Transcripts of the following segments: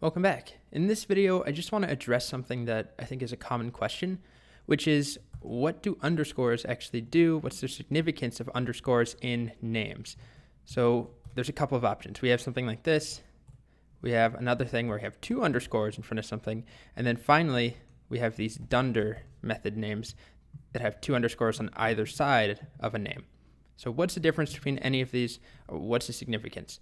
Welcome back. In this video, I just want to address something that I think is a common question, which is what do underscores actually do? What's the significance of underscores in names? So there's a couple of options. We have something like this. We have another thing where we have two underscores in front of something. And then finally, we have these Dunder method names that have two underscores on either side of a name. So what's the difference between any of these? Or what's the significance?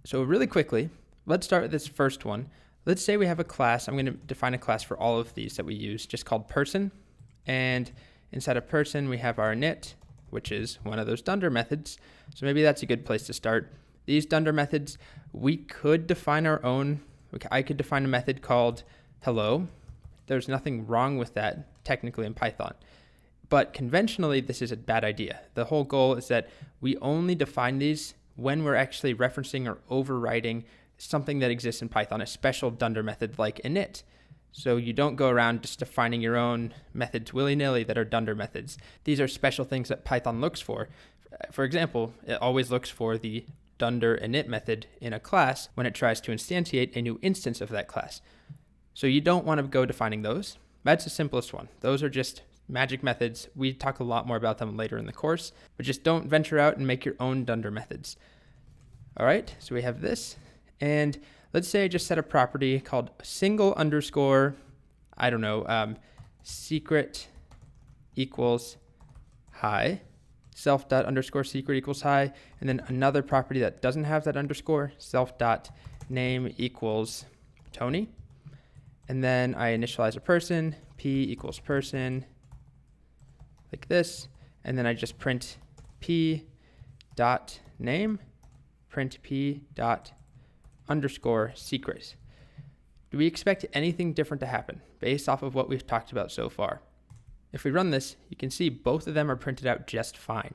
So really quickly, let's start with this first one. Let's say we have a class. I'm going to define a class for all of these that we use, just called person. And inside of person, we have our init, which is one of those Dunder methods. So maybe that's a good place to start. These Dunder methods, we could define our own. I could define a method called hello. There's nothing wrong with that technically in Python. But conventionally, this is a bad idea. The whole goal is that we only define these when we're actually referencing or overriding something that exists in Python, a special Dunder method like init. So you don't go around just defining your own methods willy-nilly that are Dunder methods. These are special things that Python looks for. For example, it always looks for the Dunder init method in a class when it tries to instantiate a new instance of that class. So you don't want to go defining those. That's the simplest one. Those are just magic methods. We talk a lot more about them later in the course, but just don't venture out and make your own Dunder methods. All right, so we have this. And let's say I just set a property called single underscore, secret equals hi, self dot underscore secret equals hi, and then another property that doesn't have that underscore, self dot name equals Tony. And then I initialize a person, p equals person, like this. And then I just print p dot name, print p dot underscore secret. Do we expect anything different to happen based off of what we've talked about so far? If we run this, you can see both of them are printed out just fine.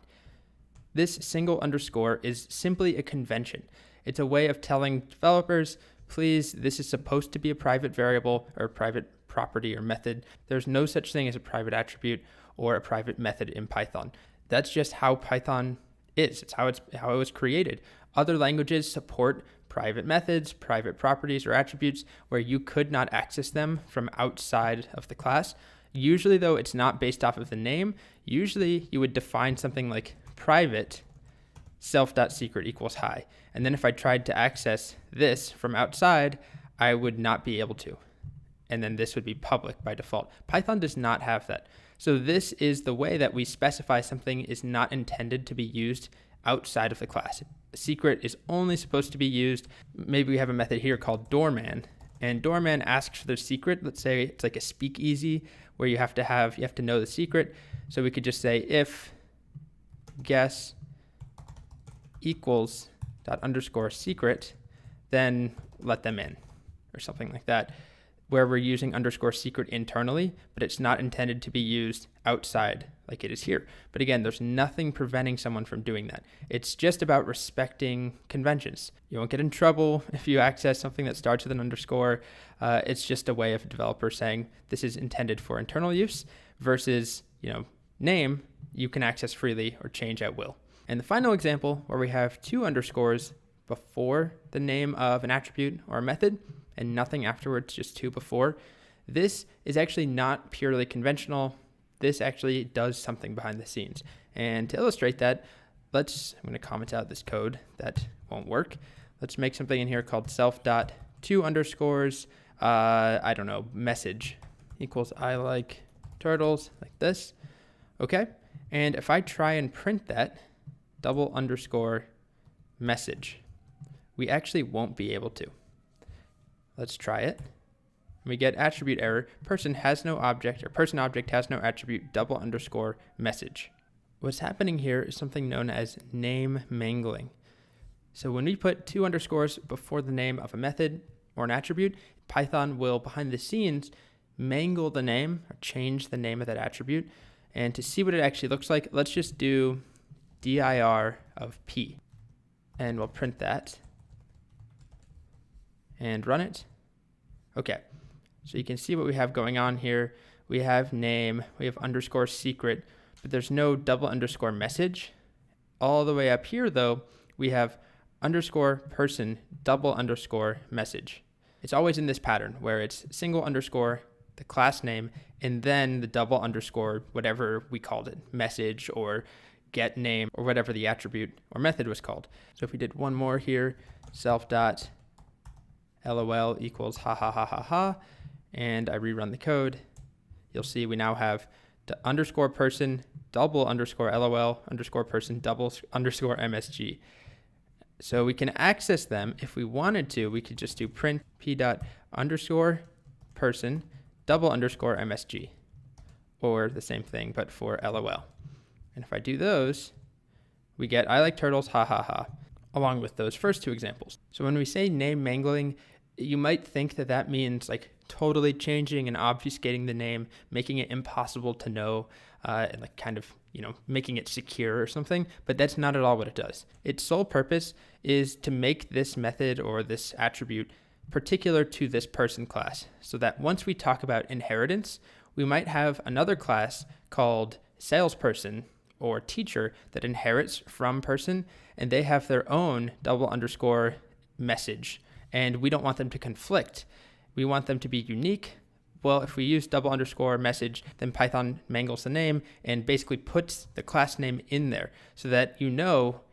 This single underscore is simply a convention. It's a way of telling developers, please, this is supposed to be a private variable or a private property or method. There's no such thing as a private attribute or a private method in Python. That's just how Python is. It's how it was created. Other languages support private methods, private properties, or attributes where you could not access them from outside of the class. Usually, though, it's not based off of the name. Usually, you would define something like private self.secret equals hi. And then if I tried to access this from outside, I would not be able to. And then this would be public by default. Python does not have that. So this is the way that we specify something is not intended to be used outside of the class. Secret is only supposed to be used. Maybe we have a method here called doorman, and doorman asks for the secret. Let's say it's like a speakeasy where you have to know the secret. So we could just say if guess equals dot underscore secret, then let them in or something like that, where we're using underscore secret internally, but it's not intended to be used outside like it is here. But again, there's nothing preventing someone from doing that. It's just about respecting conventions. You won't get in trouble if you access something that starts with an underscore. It's just a way of a developer saying this is intended for internal use versus, name you can access freely or change at will. And the final example where we have two underscores before the name of an attribute or a method and nothing afterwards, just two before. This is actually not purely conventional. This actually does something behind the scenes. And to illustrate that, I'm going to comment out this code that won't work. Let's make something in here called self.two underscores, message equals I like turtles, like this. Okay. And if I try and print that double underscore message, we actually won't be able to. Let's try it. We get attribute error. Person has no object, or person object has no attribute, double underscore message. What's happening here is something known as name mangling. So when we put two underscores before the name of a method or an attribute, Python will, behind the scenes, mangle the name or change the name of that attribute. And to see what it actually looks like, let's just do dir of p. And we'll print that and run it. Okay, so you can see what we have going on here. We have name, we have underscore secret, but there's no double underscore message. All the way up here, though, we have underscore person double underscore message. It's always in this pattern where it's single underscore, the class name, and then the double underscore, whatever we called it, message or get name or whatever the attribute or method was called. So if we did one more here, self.lol equals ha ha ha ha ha, and I rerun the code, you'll see we now have the underscore person, double underscore lol underscore person, double underscore msg. So we can access them if we wanted to. We could just do print p dot underscore person, double underscore msg, or the same thing, but for lol. And if I do those, we get I like turtles, ha ha ha, along with those first two examples. So when we say name mangling, you might think that that means like totally changing and obfuscating the name, making it impossible to know, and like kind of, making it secure or something, but that's not at all what it does. Its sole purpose is to make this method or this attribute particular to this person class, so that once we talk about inheritance, we might have another class called salesperson or teacher that inherits from person, and they have their own double underscore message, and we don't want them to conflict. We want them to be unique. Well, if we use double underscore message, then Python mangles the name and basically puts the class name in there so that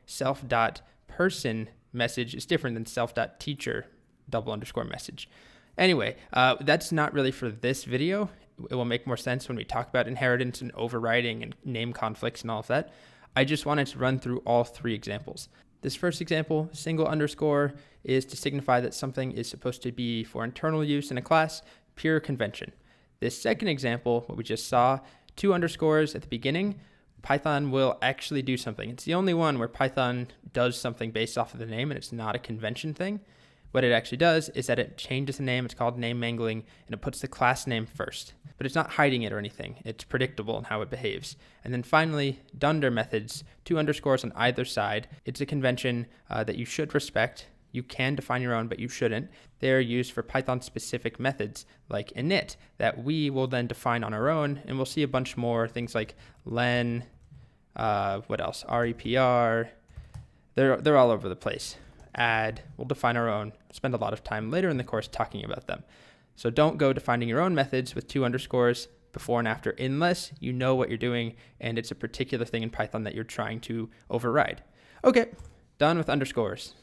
self.person message is different than self.teacher double underscore message. Anyway, that's not really for this video. It will make more sense when we talk about inheritance and overriding and name conflicts and all of that. I just wanted to run through all three examples. This first example, single underscore, is to signify that something is supposed to be for internal use in a class, pure convention. This second example, what we just saw, 2 underscores at the beginning, Python will actually do something. It's the only one where Python does something based off of the name and it's not a convention thing. What it actually does is that it changes the name, it's called name mangling, and it puts the class name first. But it's not hiding it or anything. It's predictable in how it behaves. And then finally, Dunder methods, 2 underscores on either side. It's a convention that you should respect. You can define your own, but you shouldn't. They're used for Python-specific methods like init that we will then define on our own, and we'll see a bunch more, things like len, what else, repr. They're all over the place. Add, we'll define our own, spend a lot of time later in the course talking about them. So don't go defining your own methods with 2 underscores before and after unless you know what you're doing and it's a particular thing in Python that you're trying to override. Okay, done with underscores.